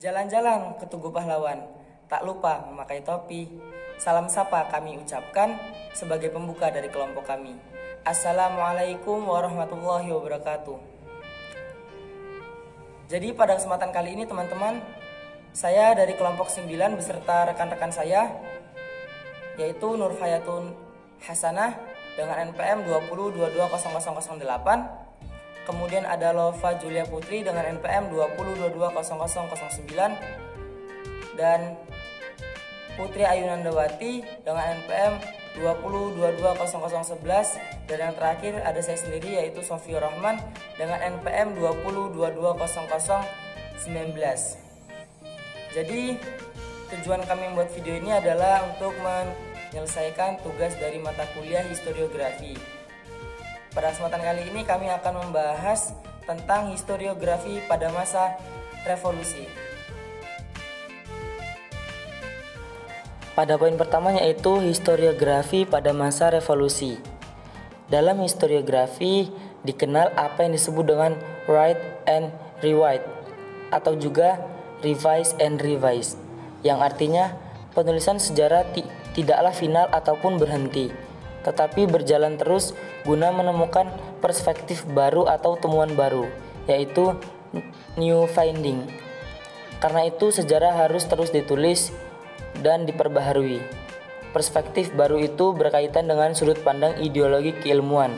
Jalan-jalan ke Tugu Pahlawan, tak lupa memakai topi. Salam sapa kami ucapkan sebagai pembuka dari kelompok kami. Assalamualaikum warahmatullahi wabarakatuh. Jadi pada kesempatan kali ini teman-teman, saya dari kelompok 9 beserta rekan-rekan saya, yaitu Nur Hayatun Hasanah dengan NPM 20220008. Kemudian ada Lova Julia Putri dengan NPM 20220009 dan Putri Ayunandawati dengan NPM 20220011, dan yang terakhir ada saya sendiri yaitu Sofia Rahman dengan NPM 20220019. Jadi tujuan kami membuat video ini adalah untuk menyelesaikan tugas dari mata kuliah historiografi. Pada kesempatan kali ini kami akan membahas tentang historiografi pada masa revolusi. Pada poin pertama yaitu historiografi pada masa revolusi. Dalam historiografi dikenal apa yang disebut dengan write and rewrite atau juga revise and revise, yang artinya penulisan sejarah tidaklah final ataupun berhenti, tetapi berjalan terus guna menemukan perspektif baru atau temuan baru, yaitu new finding. Karena itu sejarah harus terus ditulis dan diperbaharui. Perspektif baru itu berkaitan dengan sudut pandang ideologi keilmuan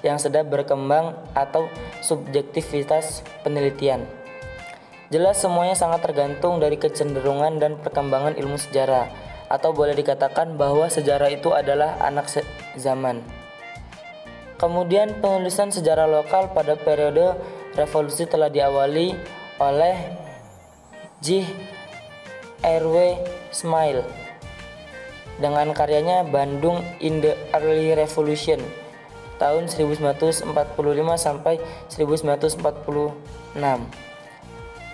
yang sedang berkembang atau subjektivitas penelitian. Jelas semuanya sangat tergantung dari kecenderungan dan perkembangan ilmu sejarah, atau boleh dikatakan bahwa sejarah itu adalah anak zaman. Kemudian penulisan sejarah lokal pada periode revolusi telah diawali oleh J. R.W. Smile dengan karyanya Bandung in the Early Revolution tahun 1945 sampai 1946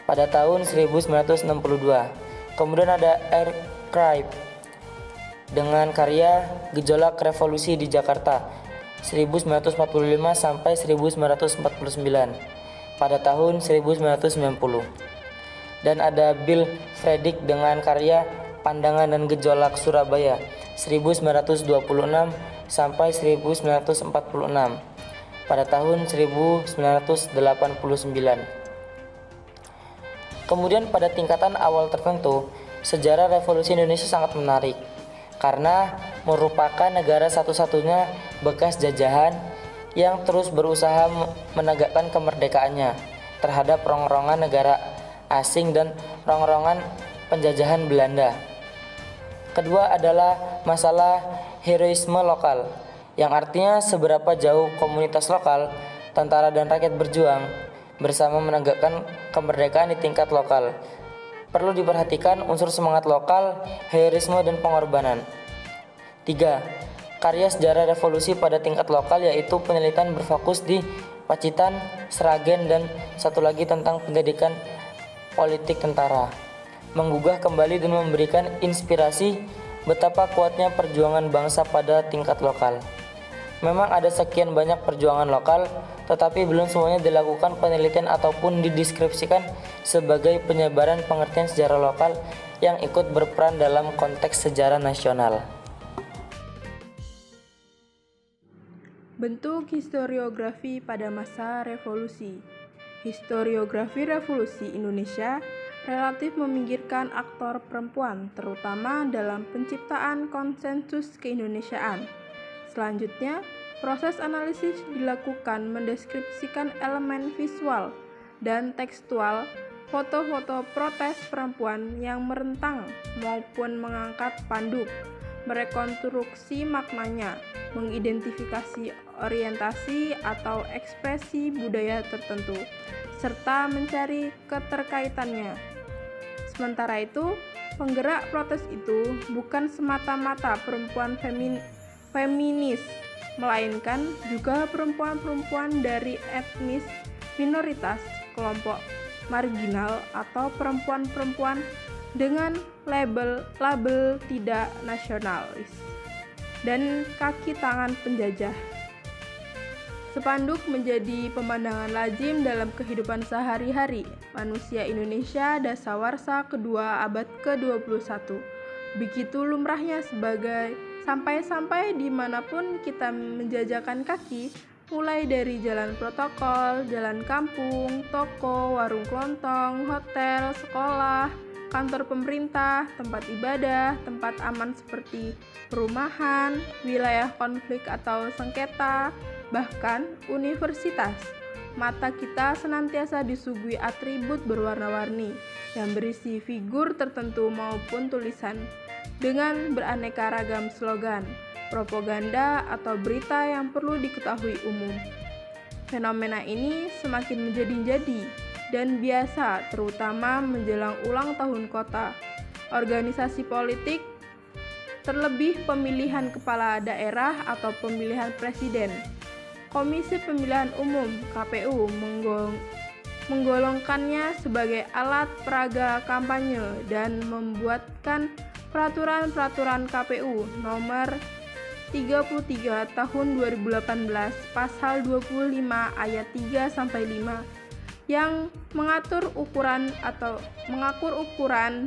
pada tahun 1962. Kemudian ada R. Craig dengan karya Gejolak Revolusi di Jakarta 1945 sampai 1949 pada tahun 1990. Dan ada Bill Frederick dengan karya Pandangan dan Gejolak Surabaya 1926 sampai 1946 pada tahun 1989. Kemudian pada tingkatan awal tertentu, sejarah revolusi Indonesia sangat menarik karena merupakan negara satu-satunya bekas jajahan yang terus berusaha menegakkan kemerdekaannya terhadap rongrongan negara asing dan rongrongan penjajahan Belanda. Kedua adalah masalah heroisme lokal, yang artinya seberapa jauh komunitas lokal, tentara dan rakyat berjuang bersama menegakkan kemerdekaan di tingkat lokal. Perlu diperhatikan unsur semangat lokal, heroisme, dan pengorbanan. 3. Karya sejarah revolusi pada tingkat lokal yaitu penelitian berfokus di Pacitan, Sragen, dan satu lagi tentang pendidikan politik tentara. Menggugah kembali dan memberikan inspirasi betapa kuatnya perjuangan bangsa pada tingkat lokal. Memang ada sekian banyak perjuangan lokal, tetapi belum semuanya dilakukan penelitian ataupun dideskripsikan sebagai penyebaran pengertian sejarah lokal yang ikut berperan dalam konteks sejarah nasional. Bentuk historiografi pada masa revolusi. Historiografi revolusi Indonesia relatif meminggirkan aktor perempuan, terutama dalam penciptaan konsensus keindonesiaan. Selanjutnya, proses analisis dilakukan mendeskripsikan elemen visual dan tekstual foto-foto protes perempuan yang merentang maupun mengangkat spanduk, merekonstruksi maknanya, mengidentifikasi orientasi atau ekspresi budaya tertentu, serta mencari keterkaitannya. Sementara itu, penggerak protes itu bukan semata-mata perempuan feminis, melainkan juga perempuan-perempuan dari etnis minoritas, kelompok marginal, atau perempuan-perempuan dengan label tidak nasionalis dan kaki tangan penjajah. Spanduk menjadi pemandangan lazim dalam kehidupan sehari-hari manusia Indonesia dasawarsa kedua abad ke-21. Begitu lumrahnya sampai dimanapun kita menjajakan kaki, mulai dari jalan protokol, jalan kampung, toko, warung kelontong, hotel, sekolah, kantor pemerintah, tempat ibadah, tempat aman seperti perumahan, wilayah konflik atau sengketa, bahkan universitas. Mata kita senantiasa disuguhi atribut berwarna-warni yang berisi figur tertentu maupun tulisan dengan beraneka ragam slogan, propaganda, atau berita yang perlu diketahui umum. Fenomena ini semakin menjadi-jadi dan biasa, terutama menjelang ulang tahun kota, organisasi politik, terlebih pemilihan kepala daerah atau pemilihan presiden. Komisi Pemilihan Umum (KPU) menggolongkannya sebagai alat peraga kampanye dan membuatkan peraturan KPU nomor 33 tahun 2018 pasal 25 ayat 3 sampai 5 yang mengatur ukuran,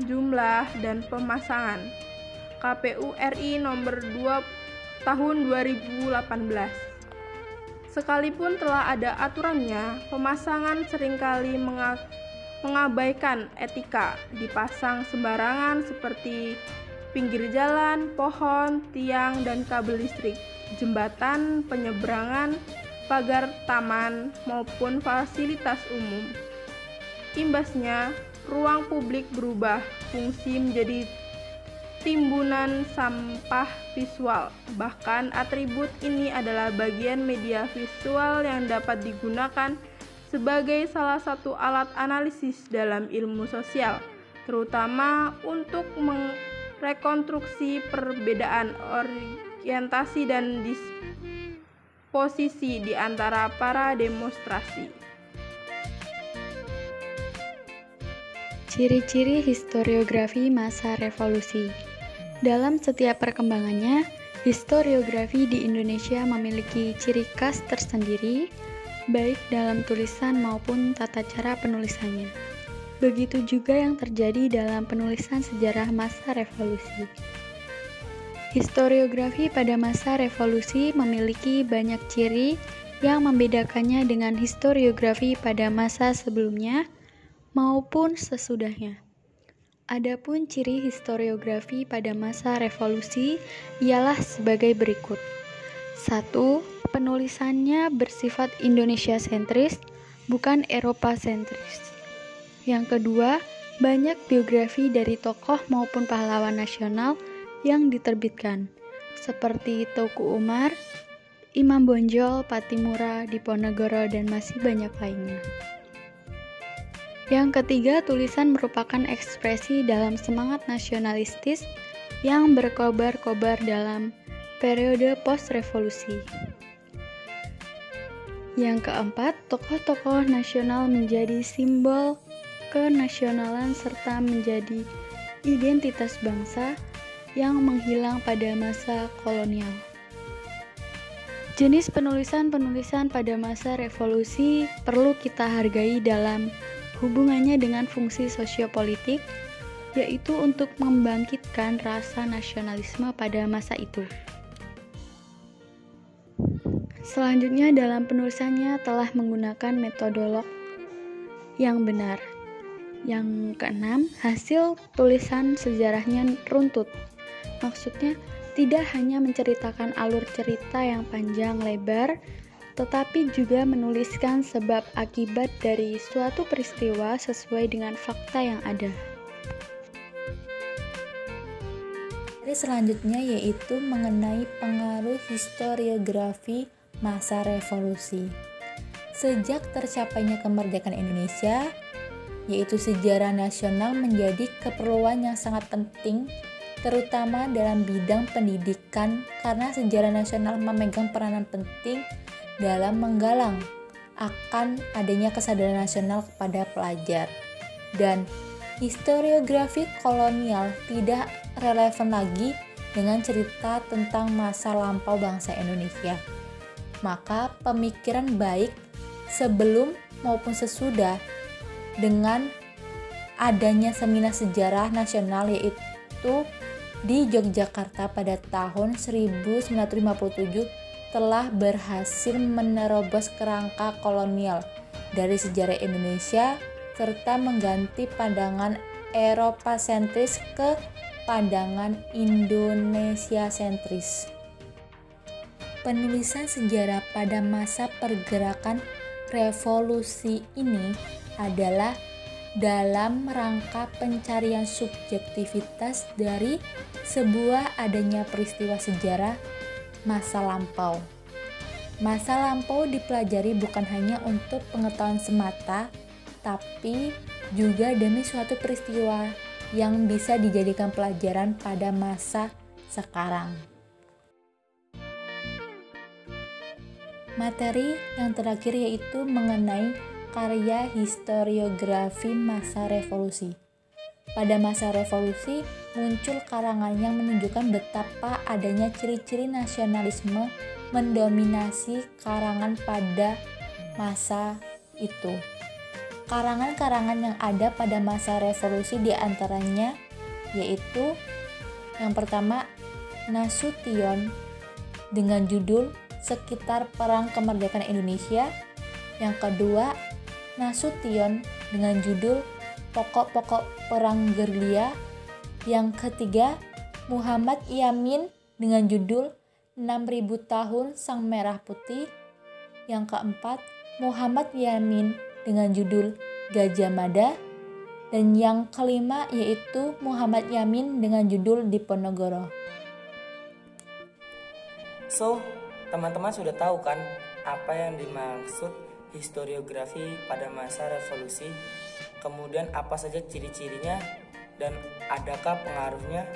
jumlah dan pemasangan. KPU RI nomor 2 tahun 2018. Sekalipun telah ada aturannya, pemasangan seringkali mengabaikan etika, dipasang sembarangan seperti pinggir jalan, pohon, tiang, dan kabel listrik, jembatan, penyeberangan, pagar taman, maupun fasilitas umum. Imbasnya, ruang publik berubah fungsi menjadi timbunan sampah visual. Bahkan atribut ini adalah bagian media visual yang dapat digunakan sebagai salah satu alat analisis dalam ilmu sosial, terutama untuk merekonstruksi perbedaan orientasi dan disposisi di antara para demonstrasi. Ciri-ciri historiografi masa revolusi. Dalam setiap perkembangannya, historiografi di Indonesia memiliki ciri khas tersendiri, baik dalam tulisan maupun tata cara penulisannya. Begitu juga yang terjadi dalam penulisan sejarah masa revolusi. Historiografi pada masa revolusi memiliki banyak ciri yang membedakannya dengan historiografi pada masa sebelumnya maupun sesudahnya. Adapun ciri historiografi pada masa revolusi ialah sebagai berikut. 1. Penulisannya bersifat Indonesia sentris, bukan Eropa sentris. Yang kedua, banyak biografi dari tokoh maupun pahlawan nasional yang diterbitkan, seperti Teuku Umar, Imam Bonjol, Pattimura, Diponegoro, dan masih banyak lainnya. Yang ketiga, tulisan merupakan ekspresi dalam semangat nasionalistis yang berkobar-kobar dalam periode post-revolusi. Yang keempat, tokoh-tokoh nasional menjadi simbol kenasionalan serta menjadi identitas bangsa yang menghilang pada masa kolonial. Jenis penulisan-penulisan pada masa revolusi perlu kita hargai dalam hubungannya dengan fungsi sosiopolitik, yaitu untuk membangkitkan rasa nasionalisme pada masa itu. Selanjutnya, dalam penulisannya telah menggunakan metodolog yang benar. Yang keenam, hasil tulisan sejarahnya runtut. Maksudnya, tidak hanya menceritakan alur cerita yang panjang lebar, tetapi juga menuliskan sebab akibat dari suatu peristiwa sesuai dengan fakta yang ada. Selanjutnya yaitu mengenai pengaruh historiografi masa revolusi. Sejak tercapainya kemerdekaan Indonesia, yaitu sejarah nasional menjadi keperluan yang sangat penting, terutama dalam bidang pendidikan, karena sejarah nasional memegang peranan penting dalam menggalang akan adanya kesadaran nasional kepada pelajar. Dan historiografi kolonial tidak relevan lagi dengan cerita tentang masa lampau bangsa Indonesia. maka pemikiran baik sebelum maupun sesudah dengan adanya seminar sejarah nasional yaitu di Yogyakarta pada tahun 1957 telah berhasil menerobos kerangka kolonial dari sejarah Indonesia serta mengganti pandangan Eropa sentris ke pandangan Indonesia sentris. Penulisan sejarah pada masa pergerakan revolusi ini adalah dalam rangka pencarian subjektivitas dari sebuah adanya peristiwa sejarah masa lampau. Masa lampau dipelajari bukan hanya untuk pengetahuan semata, tapi juga demi suatu peristiwa yang bisa dijadikan pelajaran pada masa sekarang. Materi yang terakhir yaitu mengenai karya historiografi masa revolusi. Pada masa revolusi muncul karangan yang menunjukkan betapa adanya ciri-ciri nasionalisme mendominasi karangan pada masa itu. Karangan-karangan yang ada pada masa revolusi diantaranya yaitu yang pertama Nasution dengan judul Sekitar Perang Kemerdekaan Indonesia. Yang kedua Nasution dengan judul Pokok-pokok Perang Gerilya. Yang ketiga Muhammad Yamin dengan judul 6000 Tahun Sang Merah Putih. Yang keempat Muhammad Yamin dengan judul Gajah Mada. Dan yang kelima yaitu Muhammad Yamin dengan judul Diponegoro. So, teman-teman sudah tahu kan apa yang dimaksud historiografi pada masa revolusi, kemudian apa saja ciri-cirinya dan adakah pengaruhnya,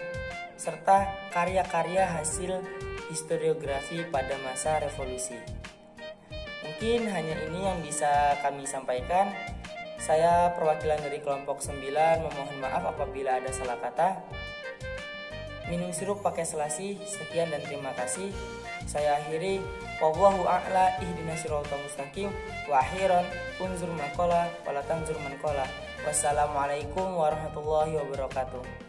serta karya-karya hasil historiografi pada masa revolusi. Mungkin hanya ini yang bisa kami sampaikan. Saya perwakilan dari kelompok 9 memohon maaf apabila ada salah kata. Minum sirup pakai selasi. Sekian dan terima kasih. Saya akhiri, wallahu a'la ihdinas siratal mustaqim wa akhiran unzur man qala wa la tanzur man qala. Wassalamualaikum warahmatullahi wabarakatuh.